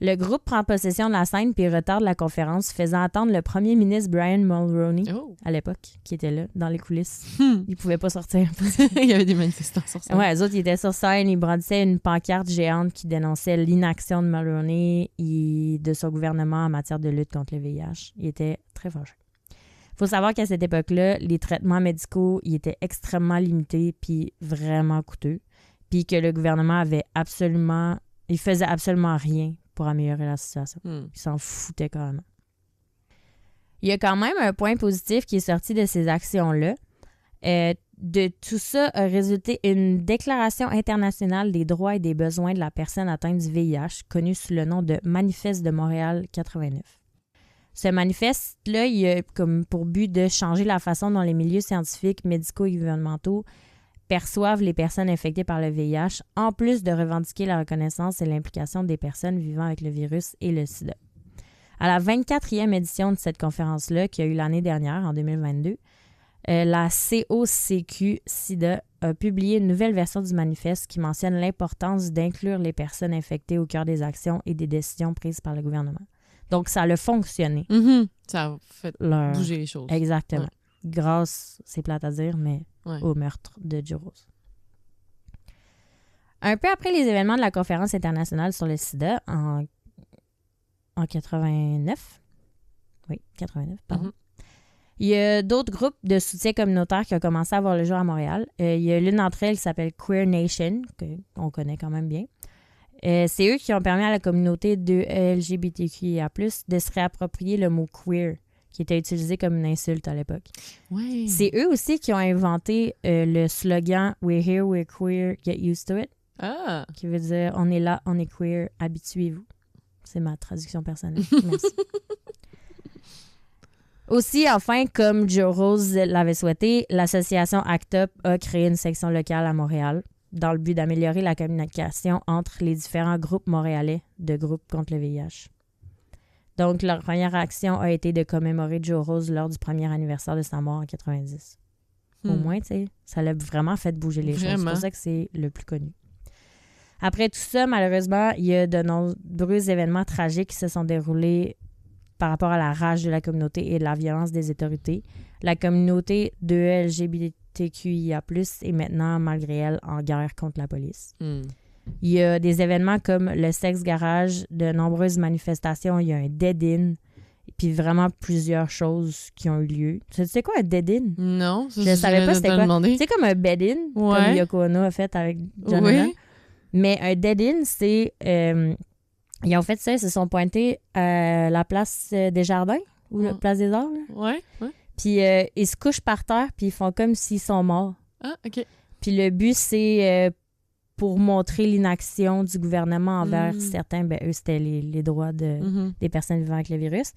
Le groupe prend possession de la scène puis retarde la conférence, faisant attendre le premier ministre Brian Mulroney, à l'époque, qui était là, dans les coulisses. Il pouvait pas sortir. Il y avait des manifestants sur scène. Ouais, eux autres, ils étaient sur scène, ils brandissaient une pancarte géante qui dénonçait l'inaction de Mulroney et de son gouvernement en matière de lutte contre le VIH. Il était très fâché. Il faut savoir qu'à cette époque-là, les traitements médicaux ils étaient extrêmement limités puis vraiment coûteux. Puis que le gouvernement il faisait absolument rien pour améliorer la situation. Il s'en foutait carrément. Il y a quand même un point positif qui est sorti de ces actions-là. De tout ça a résulté une déclaration internationale des droits et des besoins de la personne atteinte du VIH, connue sous le nom de Manifeste de Montréal 89. Ce manifeste-là, il a comme pour but de changer la façon dont les milieux scientifiques, médicaux et gouvernementaux perçoivent les personnes infectées par le VIH, en plus de revendiquer la reconnaissance et l'implication des personnes vivant avec le virus et le sida. À la 24e édition de cette conférence-là, qui a eu l'année dernière, en 2022, la COCQ-SIDA a publié une nouvelle version du manifeste qui mentionne l'importance d'inclure les personnes infectées au cœur des actions et des décisions prises par le gouvernement. Donc, ça a fonctionné. Ça a fait bouger les choses. Exactement. Ouais. Grâce, c'est plate à dire, mais au meurtre de Joe Rose. Un peu après les événements de la conférence internationale sur le sida, en 89, oui, 89, pardon, il y a d'autres groupes de soutien communautaire qui ont commencé à voir le jour à Montréal. Il y a l'une d'entre elles qui s'appelle Queer Nation, qu'on connaît quand même bien. C'est eux qui ont permis à la communauté de LGBTQIA+, de se réapproprier le mot « queer », qui était utilisé comme une insulte à l'époque. Ouais. C'est eux aussi qui ont inventé le slogan « We're here, we're queer, get used to it », qui veut dire « On est là, on est queer, habituez-vous ». C'est ma traduction personnelle. Merci. Aussi, enfin, comme Joe Rose l'avait souhaité, l'association ACT UP a créé une section locale à Montréal dans le but d'améliorer la communication entre les différents groupes montréalais de groupes contre le VIH. Donc, leur première action a été de commémorer Joe Rose lors du premier anniversaire de sa mort en 90. Au moins, tu sais, ça l'a vraiment fait bouger les choses. C'est pour ça que c'est le plus connu. Après tout ça, malheureusement, il y a de nombreux événements tragiques qui se sont déroulés par rapport à la rage de la communauté et de la violence des autorités. La communauté de LGBTQIA+, est maintenant, malgré elle, en guerre contre la police. Il y a des événements comme le Sex Garage, de nombreuses manifestations, il y a un dead-in, puis vraiment plusieurs choses qui ont eu lieu. Tu sais quoi, un dead-in? Non, je ne savais pas c'était quoi. C'est comme un bed-in, comme Yoko Ono a fait avec John Lennon. Mais un dead-in, c'est... ils ont fait ça, ils se sont pointés à la place des Jardins, ou la place des Arts. Ouais. Puis ils se couchent par terre, puis ils font comme s'ils sont morts. Ah, OK. Puis le but, c'est... pour montrer l'inaction du gouvernement envers certains, eux, c'était les droits des personnes vivant avec le virus.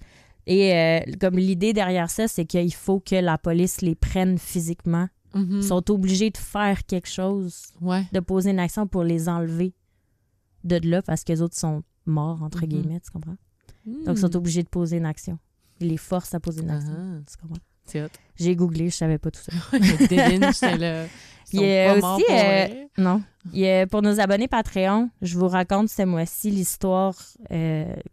Et comme l'idée derrière ça, c'est qu'il faut que la police les prenne physiquement. Ils sont obligés de faire quelque chose, de poser une action pour les enlever de là, parce que les autres sont morts, entre guillemets, tu comprends? Donc, ils sont obligés de poser une action. Ils les forcent à poser une action, tu comprends? C'est hot. J'ai googlé, je savais pas tout ça. j'étais là... Il y a aussi, pour nos abonnés Patreon, je vous raconte ce mois-ci l'histoire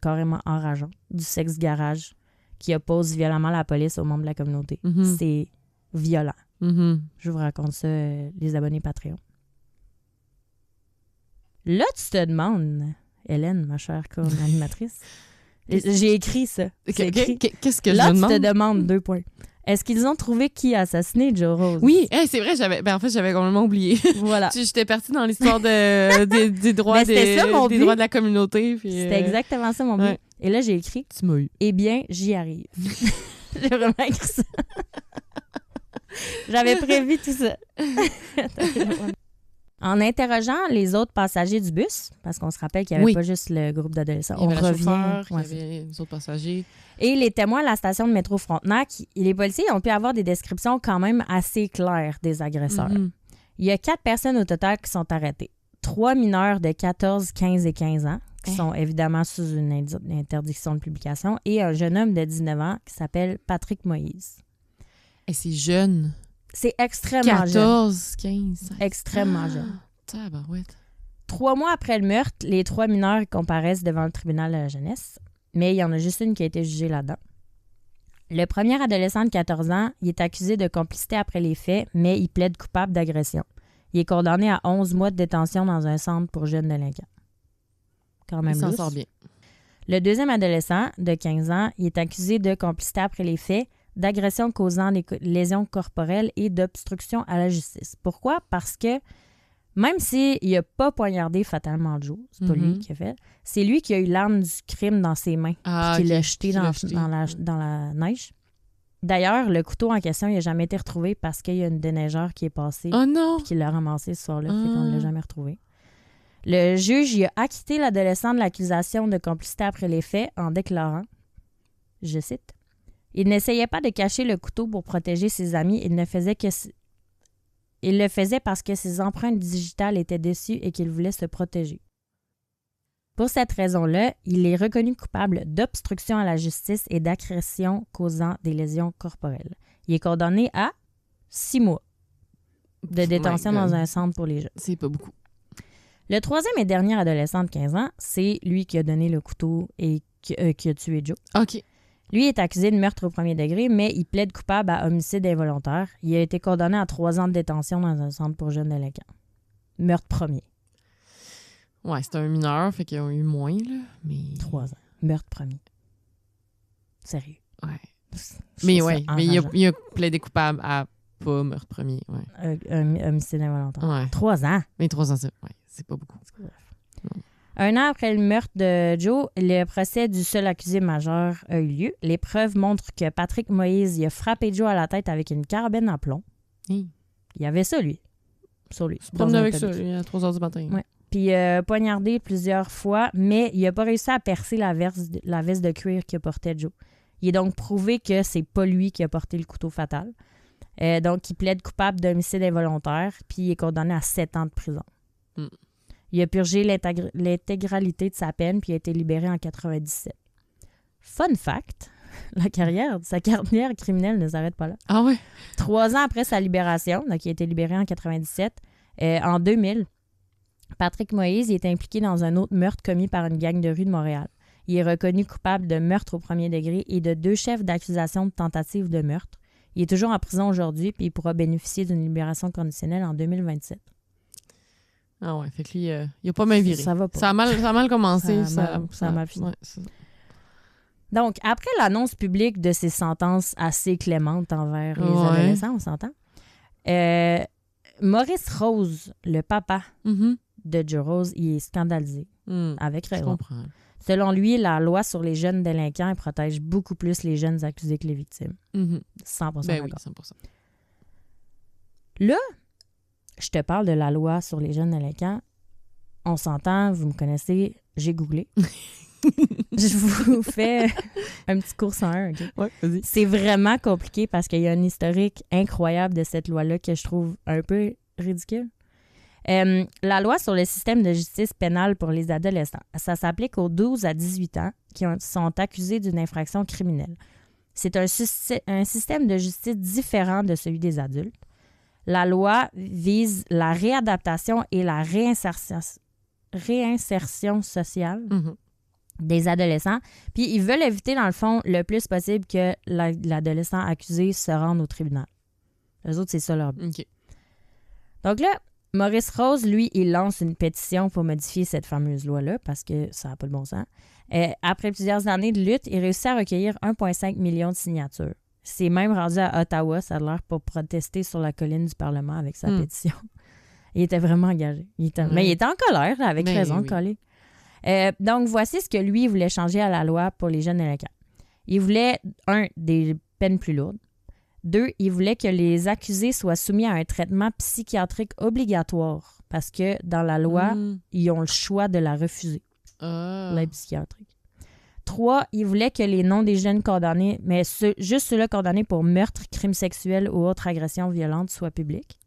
carrément enrageante du Sex Garage qui oppose violemment la police aux membres de la communauté. C'est violent. Je vous raconte ça, les abonnés Patreon. Là, tu te demandes, Hélène, ma chère co-animatrice, j'ai écrit ça. Qu'est-ce que je là, me demande? Là, tu te demandes 2 points. Est-ce qu'ils ont trouvé qui a assassiné Joe Rose? Oui, c'est vrai, j'avais complètement oublié. Voilà. J'étais partie dans l'histoire des droits, des droits de la communauté. C'était exactement ça, mon but. Ouais. Et là, j'ai écrit... Tu m'as eu. Eh bien, j'y arrive. J'ai vraiment écrit ça. J'avais prévu tout ça. En interrogeant les autres passagers du bus, parce qu'on se rappelle qu'il n'y avait pas juste le groupe d'adolescents, on revient. Il y avait les autres passagers. Et les témoins à la station de métro Frontenac, les policiers ont pu avoir des descriptions quand même assez claires des agresseurs. Il y a 4 personnes au total qui sont arrêtées. 3 mineurs de 14, 15 et 15 ans, qui sont évidemment sous une interdiction de publication, et un jeune homme de 19 ans qui s'appelle Patrick Moïse. Et c'est jeune. C'est extrêmement 14, 15. Extrêmement jeune. Tabarouette. 3 mois après le meurtre, les 3 mineurs comparaissent devant le tribunal de la jeunesse, mais il y en a juste une qui a été jugée là-dedans. Le premier adolescent de 14 ans, il est accusé de complicité après les faits, mais il plaide coupable d'agression. Il est condamné à 11 mois de détention dans un centre pour jeunes délinquants. Quand même il s'en lousse. sort bien. Le deuxième adolescent, de 15 ans, il est accusé de complicité après les faits, d'agression causant des lésions corporelles et d'obstruction à la justice. Pourquoi? Parce que même s'il n'a pas poignardé fatalement Joe, c'est pas lui qui a fait, c'est lui qui a eu l'arme du crime dans ses mains et qui l'a jeté dans la neige. D'ailleurs, le couteau en question, il n'a jamais été retrouvé parce qu'il y a une déneigeur qui est passée et qui l'a ramassé ce soir-là, fait qu'on ne l'a jamais retrouvé. Le juge il a acquitté l'adolescent de l'accusation de complicité après les faits en déclarant, je cite, « Il n'essayait pas de cacher le couteau pour protéger ses amis, il le faisait parce que ses empreintes digitales étaient dessus et qu'il voulait se protéger. » Pour cette raison-là, il est reconnu coupable d'obstruction à la justice et d'agression causant des lésions corporelles. Il est condamné à 6 mois de détention dans un centre pour les jeunes. C'est pas beaucoup. Le troisième et dernier adolescent de 15 ans, c'est lui qui a donné le couteau et qui a tué Joe. OK. Lui est accusé de meurtre au premier degré, mais il plaide coupable à homicide involontaire. Il a été condamné à 3 ans de détention dans un centre pour jeunes délinquants. Meurtre premier. Ouais, c'est un mineur, fait qu'ils ont eu moins, là, mais... 3 ans. Meurtre premier. Sérieux. Ouais. Mais il a plaidé coupable à pas meurtre premier, ouais. Homicide involontaire. Ouais. 3 ans. Mais 3 ans, c'est pas beaucoup. Un an après le meurtre de Joe, le procès du seul accusé majeur a eu lieu. Les preuves montrent que Patrick Moïse il a frappé Joe à la tête avec une carabine à plomb. Il y avait ça, lui. Sur lui. Il se promenait avec ça, lui, à 3 heures du matin. Ouais. Puis il a poignardé plusieurs fois, mais il n'a pas réussi à percer la veste de cuir que portait Joe. Il est donc prouvé que c'est pas lui qui a porté le couteau fatal. Donc, il plaide coupable d'homicide involontaire, puis il est condamné à 7 ans de prison. Il a purgé l'intégralité de sa peine, puis il a été libéré en 97. Fun fact, sa carrière criminelle ne s'arrête pas là. Ah ouais? 3 ans après sa libération, donc il a été libéré en 97, en 2000, Patrick Moïse il est impliqué dans un autre meurtre commis par une gang de rue de Montréal. Il est reconnu coupable de meurtre au premier degré et de 2 chefs d'accusation de tentative de meurtre. Il est toujours en prison aujourd'hui, puis il pourra bénéficier d'une libération conditionnelle en 2027. Ah ouais, fait que lui, il a pas mal viré. Ça va pas. Ça a mal commencé. Ça a mal fini. Ouais, donc, après l'annonce publique de ces sentences assez clémentes envers les adolescents, on s'entend, Maurice Rose, le papa de Joe Rose, il est scandalisé, avec raison. Je comprends. Selon lui, la loi sur les jeunes délinquants protège beaucoup plus les jeunes accusés que les victimes. 100% ben oui, d'accord. 100%. Là, je te parle de la loi sur les jeunes délinquants. On s'entend, vous me connaissez, j'ai googlé. Je vous fais un petit cours 101. Okay? Ouais, vas-y. C'est vraiment compliqué parce qu'il y a un historique incroyable de cette loi-là que je trouve un peu ridicule. La loi sur le système de justice pénale pour les adolescents, ça s'applique aux 12 à 18 ans qui sont accusés d'une infraction criminelle. C'est un système de justice différent de celui des adultes. La loi vise la réadaptation et la réinsertion sociale des adolescents. Puis ils veulent éviter, dans le fond, le plus possible que l'adolescent accusé se rende au tribunal. Eux autres, c'est ça leur but. Okay. Donc là, Maurice Rose, lui, il lance une pétition pour modifier cette fameuse loi-là parce que ça n'a pas de bon sens. Après plusieurs années de lutte, il réussit à recueillir 1,5 million de signatures. C'est même rendu à Ottawa, ça a l'air, pour protester sur la colline du Parlement avec sa pétition. Il était vraiment engagé. Mais il était en colère, là, avec raison de coller. Donc, voici ce que lui, il voulait changer à la loi pour les jeunes délinquants. Il voulait, 1, des peines plus lourdes. 2, il voulait que les accusés soient soumis à un traitement psychiatrique obligatoire parce que dans la loi, ils ont le choix de la refuser, l'aide psychiatrique. 3, il voulait que les noms des jeunes condamnés, mais juste ceux-là condamnés pour meurtre, crime sexuel ou autre agression violente soient publics.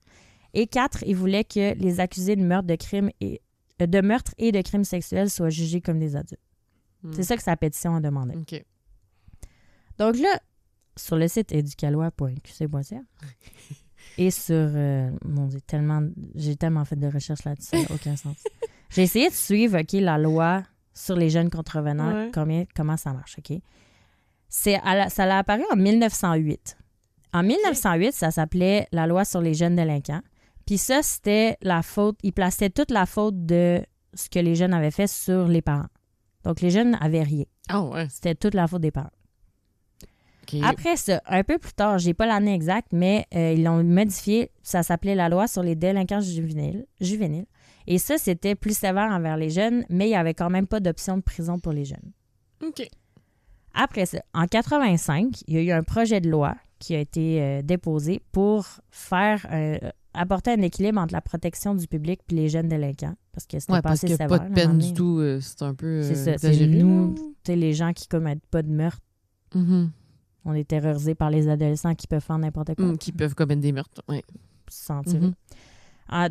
Et 4, il voulait que les accusés de meurtre, de meurtre et de crimes sexuels soient jugés comme des adultes. C'est ça que sa pétition a demandé. Okay. Donc là, sur le site éducalois.qc.ca et sur... j'ai tellement fait de recherches là-dessus, ça n'a aucun sens. J'ai essayé de suivre, OK, la loi sur les jeunes contrevenants, comment ça marche, OK? Ça a apparu en 1908. En 1908, ça s'appelait la loi sur les jeunes délinquants. Puis ça, c'était la faute, ils plaçaient toute la faute de ce que les jeunes avaient fait sur les parents. Donc, les jeunes n'avaient rien. Ah ouais. C'était toute la faute des parents. Okay. Après ça, un peu plus tard, j'ai pas l'année exacte, mais ils l'ont modifié. Ça s'appelait la loi sur les délinquants juvéniles. Et ça, c'était plus sévère envers les jeunes, mais il n'y avait quand même pas d'option de prison pour les jeunes. OK. Après ça, en 85, il y a eu un projet de loi qui a été déposé pour apporter un équilibre entre la protection du public et les jeunes délinquants. Parce que c'était pas assez sévère. Pas de peine du tout, c'est un peu c'est ça, exagéré. C'est nous, les gens qui commettent pas de meurtre. Mm-hmm. On est terrorisés par les adolescents qui peuvent faire n'importe quoi. Qui peuvent commettre des meurtres, oui. Sans tirer.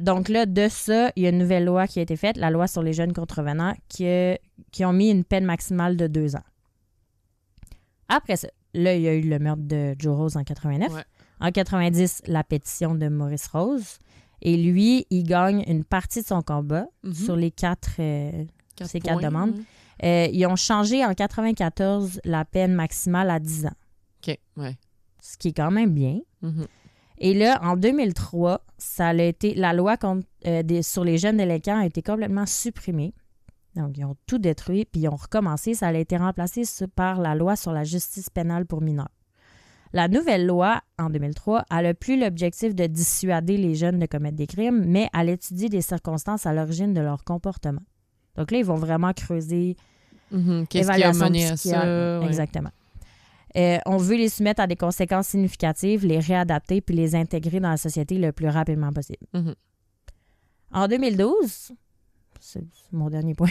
Donc là, de ça, il y a une nouvelle loi qui a été faite, la loi sur les jeunes contrevenants, qui ont mis une peine maximale de 2 ans. Après ça, là, il y a eu le meurtre de Joe Rose en 89. Ouais. En 90, la pétition de Maurice Rose. Et lui, il gagne une partie de son combat sur les ces 4 demandes. Ils ont changé en 94 la peine maximale à 10 ans. OK, ouais. Ce qui est quand même bien. Et là, en 2003, la loi sur les jeunes délinquants a été complètement supprimée. Donc, ils ont tout détruit, puis ils ont recommencé. Ça a été remplacé par la loi sur la justice pénale pour mineurs. La nouvelle loi, en 2003, elle n'a plus l'objectif de dissuader les jeunes de commettre des crimes, mais elle étudie des circonstances à l'origine de leur comportement. Donc là, ils vont vraiment creuser qu'est-ce qui a mené à ça? Exactement. On veut les soumettre à des conséquences significatives, les réadapter puis les intégrer dans la société le plus rapidement possible. En 2012, c'est mon dernier point,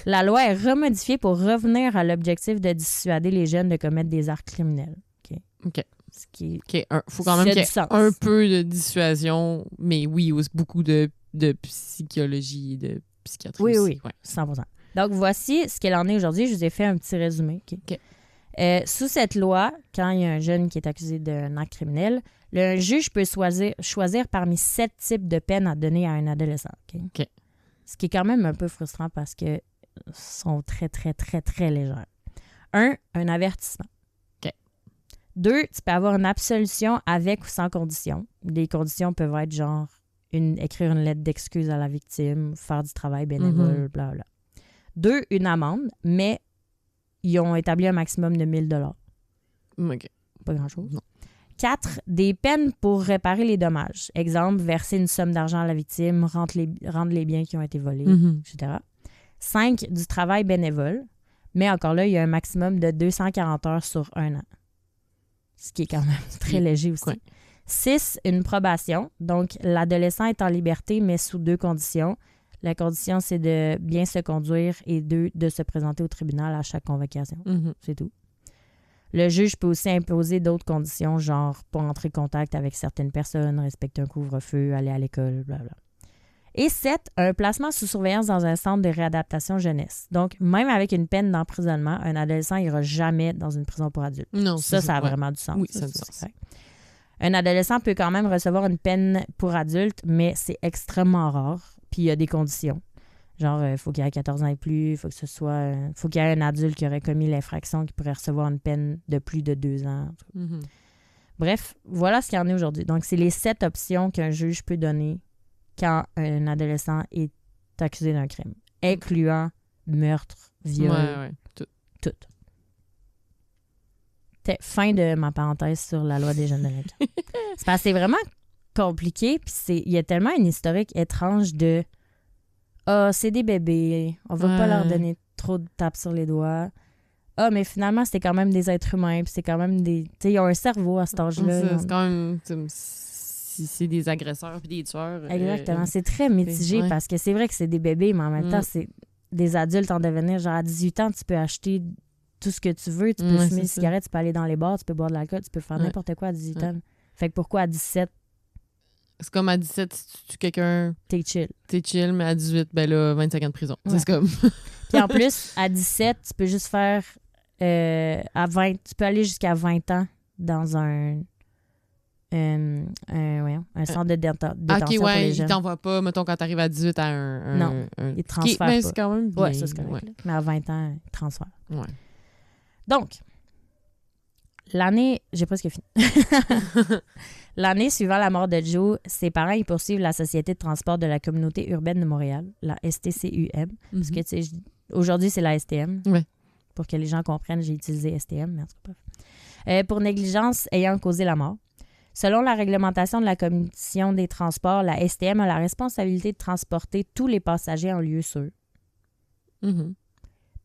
la loi est remodifiée pour revenir à l'objectif de dissuader les jeunes de commettre des actes criminels. OK. Il faut quand même qu'il y ait un peu de dissuasion, mais oui, aussi beaucoup de psychologie et de psychiatrie oui, aussi. Oui, 100%. Donc, voici ce qu'elle en est aujourd'hui. Je vous ai fait un petit résumé. OK. Sous cette loi, quand il y a un jeune qui est accusé d'un acte criminel, le juge peut choisir parmi 7 types de peines à donner à un adolescent. OK. Ce qui est quand même un peu frustrant parce que sont très, très, très, très légères. 1, un avertissement. 2, tu peux avoir une absolution avec ou sans condition. Les conditions peuvent être genre écrire une lettre d'excuse à la victime, faire du travail bénévole, blablabla. 2, une amende, mais ils ont établi un maximum de 1 000 $. OK. Pas grand-chose. 4, des peines pour réparer les dommages. Exemple, verser une somme d'argent à la victime, rendre les biens qui ont été volés, etc. 5, du travail bénévole. Mais encore là, il y a un maximum de 240 heures sur 1 an. Ce qui est quand même très léger aussi. Ouais. 6, une probation. Donc, l'adolescent est en liberté, mais sous 2 conditions. La condition, c'est de bien se conduire et 2, de se présenter au tribunal à chaque convocation. C'est tout. Le juge peut aussi imposer d'autres conditions, genre pas entrer en contact avec certaines personnes, respecter un couvre-feu, aller à l'école, blablabla. Et 7, un placement sous surveillance dans un centre de réadaptation jeunesse. Donc, même avec une peine d'emprisonnement, un adolescent n'ira jamais dans une prison pour adultes. Non, ça a vraiment du sens. Oui, ça a du sens. Un adolescent peut quand même recevoir une peine pour adulte, mais c'est extrêmement rare. Puis il y a des conditions. Genre, il faut qu'il ait 14 ans et plus, il faut qu'il y ait un adulte qui aurait commis l'infraction qui pourrait recevoir une peine de plus de 2 ans. Bref, voilà ce qu'il y en est aujourd'hui. Donc, c'est les 7 options qu'un juge peut donner quand un adolescent est accusé d'un crime, incluant meurtre, viol, tout. Fin de ma parenthèse sur la loi des jeunes délinquants. C'est parce que c'est vraiment compliqué, puis il y a tellement une historique étrange de c'est des bébés, on va pas leur donner trop de tapes sur les doigts. Mais finalement, c'est quand même des êtres humains, puis c'est quand même des... Tu sais, ils ont un cerveau à cet âge-là. C'est quand même... Si c'est des agresseurs puis des tueurs... Exactement. C'est très mitigé parce que c'est vrai que c'est des bébés, mais en même temps, c'est des adultes en devenir. Genre, à 18 ans, tu peux acheter tout ce que tu veux. Tu peux fumer des cigarettes, tu peux aller dans les bars, tu peux boire de l'alcool, tu peux faire n'importe quoi à 18 ans. Fait que pourquoi à 17... C'est comme à 17, si tu tues quelqu'un... T'es chill. T'es chill, mais à 18, ben là, 25 ans de prison. C'est comme... Puis en plus, à 17, tu peux juste faire... à 20, tu peux aller jusqu'à 20 ans dans un centre de détention pour les jeunes. Il t'envoie pas, mettons, quand t'arrives à 18 à non, il transfère pas. C'est quand même bien. Ouais, ça, c'est correct. Ouais. Mais à 20 ans, il transfère. Ouais. Donc, j'ai presque fini. L'année suivant la mort de Joe, ses parents ils poursuivent la Société de transport de la communauté urbaine de Montréal, la STCUM. Parce que, tu sais, aujourd'hui, c'est la STM. Ouais. Pour que les gens comprennent, j'ai utilisé STM, mais en tout cas, pour négligence ayant causé la mort. Selon la réglementation de la Commission des transports, la STM a la responsabilité de transporter tous les passagers en lieu sûr. Mm-hmm.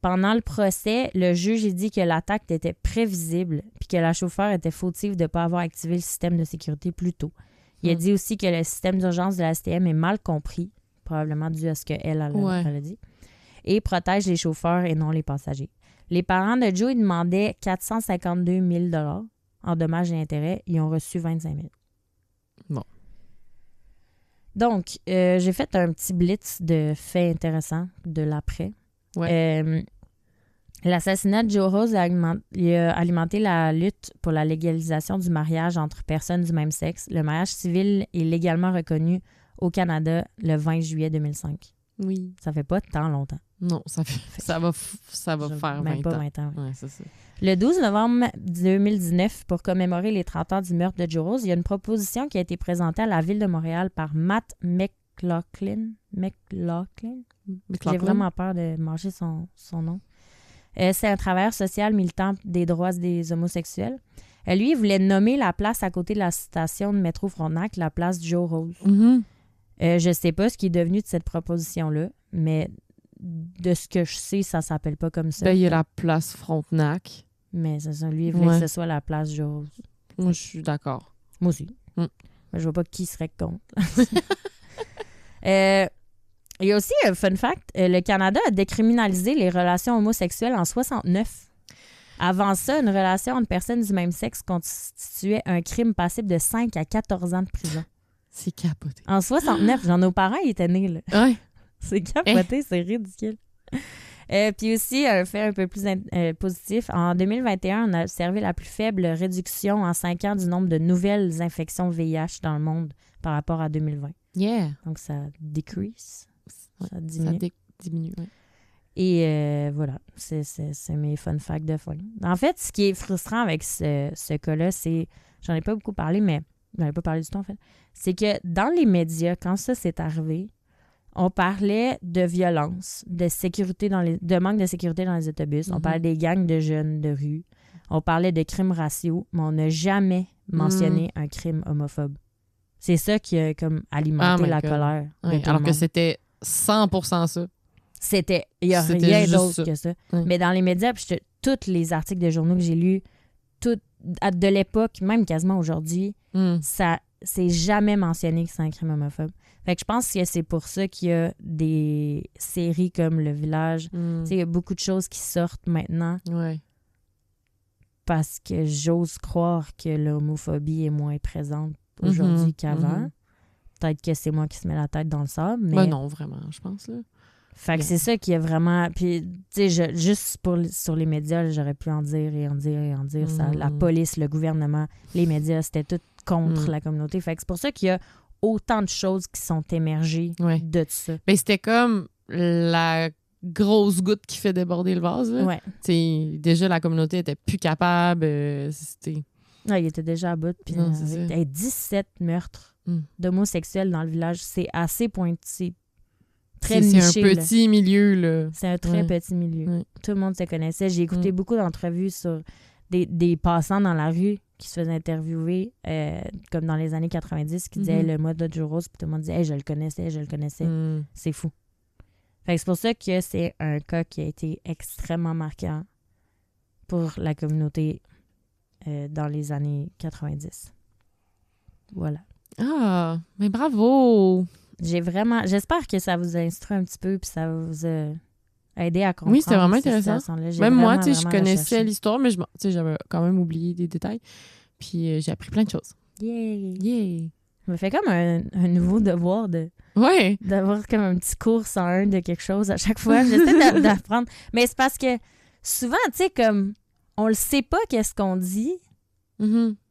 Pendant le procès, le juge a dit que l'attaque était prévisible puis que la chauffeur était fautive de ne pas avoir activé le système de sécurité plus tôt. Il a dit aussi que le système d'urgence de la STM est mal compris, probablement dû à ce qu'elle a dit, et protège les chauffeurs et non les passagers. Les parents de Joe demandaient 452 000 en dommages et intérêts. Ils ont reçu 25 000. Bon. Donc, j'ai fait un petit blitz de faits intéressants de l'après. Ouais. L'assassinat de Joe Rose a alimenté la lutte pour la légalisation du mariage entre personnes du même sexe. Le mariage civil est légalement reconnu au Canada le 20 juillet 2005. Oui. Ça fait pas tant longtemps. Non, ça va faire 20 pas ans. 20 ans. Ouais, c'est ça. Le 12 novembre 2019, pour commémorer les 30 ans du meurtre de Joe Rose, il y a une proposition qui a été présentée à la Ville de Montréal par Matt McLaughlin. J'ai vraiment peur de manger son nom. C'est un travailleur social militant des droits des homosexuels. Lui, il voulait nommer la place à côté de la station de métro Frontenac, la place Joe Rose. Mm-hmm. Je sais pas ce qui est devenu de cette proposition-là, mais de ce que je sais, ça s'appelle pas comme ça. Il y a la place Frontenac. Mais c'est ça, lui, il voulait que ce soit la place Joe Rose. Moi, je suis d'accord. Moi aussi. Mm. Je vois pas qui serait contre. Il y a aussi un fun fact, le Canada a décriminalisé les relations homosexuelles en 69. Avant ça, une relation entre personnes du même sexe constituait un crime passible de 5 à 14 ans de prison. C'est capoté. En 69, nos parents ils étaient nés, là. Ouais. C'est capoté, c'est ridicule. Puis aussi, un fait un peu plus positif, en 2021, on a observé la plus faible réduction en 5 ans du nombre de nouvelles infections VIH dans le monde par rapport à 2020. Yeah. Donc, ça decrease. Ouais, ça diminue. Ça diminue, ouais. Et voilà, c'est mes fun facts de fin. En fait, ce qui est frustrant avec ce cas-là, c'est... J'en ai pas beaucoup parlé, mais... J'en ai pas parlé du tout, en fait. C'est que dans les médias, quand ça s'est arrivé, on parlait de violence, de sécurité de manque de sécurité dans les autobus. On parlait des gangs de jeunes de rue. On parlait de crimes raciaux, mais on n'a jamais mentionné un crime homophobe. C'est ça qui a comme alimenté la colère. Ouais, alors que c'était 100% ça. Il n'y a rien d'autre que ça. Ouais. Mais dans les médias, puis tous les articles de journaux que j'ai lus, de l'époque, même quasiment aujourd'hui, ça c'est jamais mentionné que c'est un crime homophobe. Fait que je pense que c'est pour ça qu'il y a des séries comme Le Village. Il y a beaucoup de choses qui sortent maintenant. Ouais. Parce que j'ose croire que l'homophobie est moins présente aujourd'hui qu'avant. Peut-être que c'est moi qui se mets la tête dans le sable. Mais non, vraiment, je pense. Là. Fait que c'est ça qui est vraiment... Puis, tu sais, juste sur les médias, j'aurais pu en dire et en dire et en dire. Ça, la police, le gouvernement, les médias, c'était tout contre la communauté. Fait que c'est pour ça qu'il y a autant de choses qui sont émergées de ça. Ben, c'était comme la grosse goutte qui fait déborder le vase. Là. Ouais. Déjà, la communauté était plus capable. C'était... Ouais, il était déjà à bout. Puis, 17 meurtres d'homosexuels dans le village. C'est assez pointu. Très niché. C'est un petit milieu, là. C'est un très petit milieu. Ouais. Tout le monde se connaissait. J'ai écouté beaucoup d'entrevues sur des passants dans la rue qui se faisaient interviewer, comme dans les années 90, qui disaient le mot de Joe Rose, puis tout le monde disait hey, je le connaissais. C'est fou. Fait que c'est pour ça que c'est un cas qui a été extrêmement marquant pour la communauté dans les années 90. Voilà. Ah, mais bravo! J'espère que ça vous a instruit un petit peu puis ça vous a aidé à comprendre. Oui, c'était vraiment intéressant. Même moi, tu sais, je connaissais l'histoire, mais j'avais quand même oublié des détails. Puis j'ai appris plein de choses. Yay! Ça me fait comme un nouveau devoir d'avoir comme un petit cours 101 de quelque chose à chaque fois. J'essaie d'apprendre. Mais c'est parce que souvent, tu sais, comme on le sait pas qu'est-ce qu'on dit,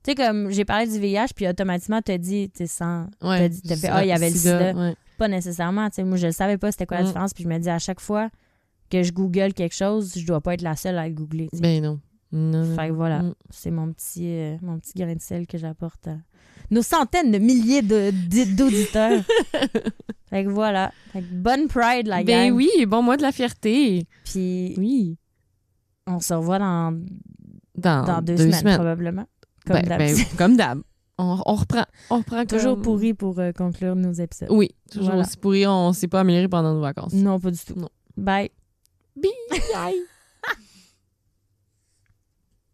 Tu sais, comme j'ai parlé du VIH, puis automatiquement, t'as dit, tu sais, sans. Ouais, t'as fait, il y avait le sida. ouais. Pas nécessairement. Tu sais, moi, je ne savais pas c'était quoi la différence, puis je me dis à chaque fois que je google quelque chose, je dois pas être la seule à le googler. T'sais. Ben non. Fait que voilà, c'est mon petit grain de sel que j'apporte à nos centaines de milliers d'auditeurs. Fait que voilà. Fait que bonne Pride, la gang. Ben oui, bon mois de la fierté. Puis oui. On se revoit dans 2 semaines, probablement. Comme d'hab. Comme d'hab. On reprend. Toujours pourri pour conclure nos épisodes. Oui, toujours aussi pourri. On ne s'est pas amélioré pendant nos vacances. Non, pas du tout. Non. Bye. Bye.